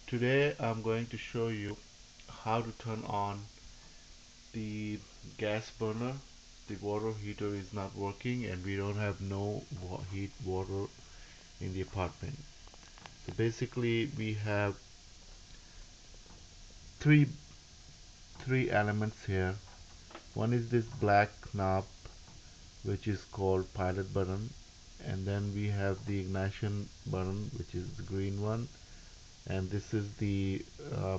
Today I'm going to show you how to turn on the gas burner. The water heater is not working and we don't have no heat water in the apartment. So basically we have three three elements here. One is this black knob which is called pilot button, and then we have the ignition button which is the green one, and this is the uh,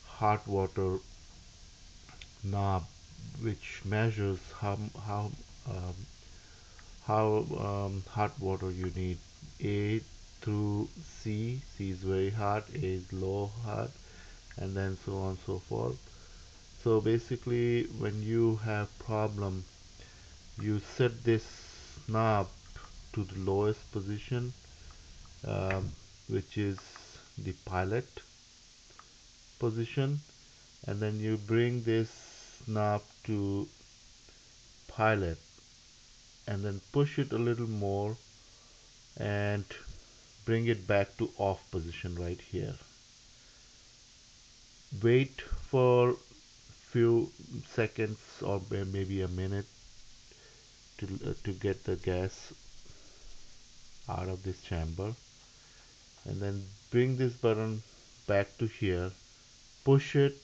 hot water knob which measures um, how hot water you need. A through C. C is very hot, A is low hot, and then so on and so forth. So basically when you have problem, you set this knob to the lowest position, um, which is the pilot position, and then you bring this knob to pilot and then push it a little more and bring it back to off position right here. Wait for few seconds or maybe a minute to get the gas out of this chamber, and then bring this button back to here, push it,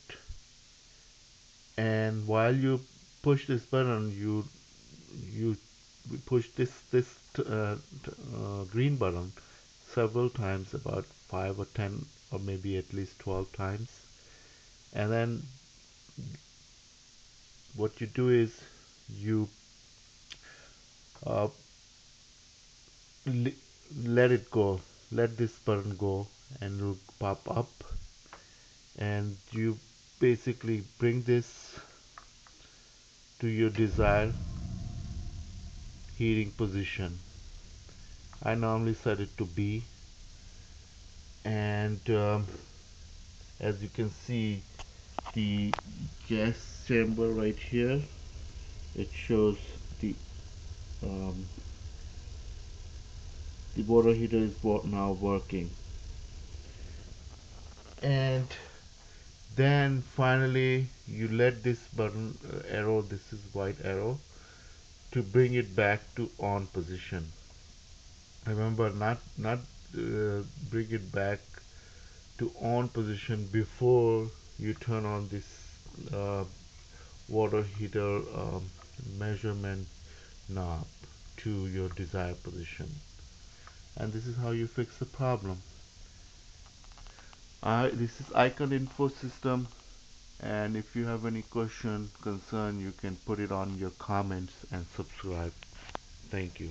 and while you push this button you push this green button several times, about 5 or 10 or maybe at least 12 times, and then what you do is you uh, let it go, let this button go, and it'll pop up, and you basically bring this to your desired heating position. I normally set it to B, and as you can see, the gas chamber right here, it shows the um, the water heater is now working. And then finally you let this button arrow, this is white arrow, to bring it back to on position. Remember, not bring it back to on position before you turn on this uh, water heater measurement knob to your desired position. And this is how you fix the problem. This is Icon Info System, and if you have any question, concern, you can put it on your comments and subscribe. Thank you.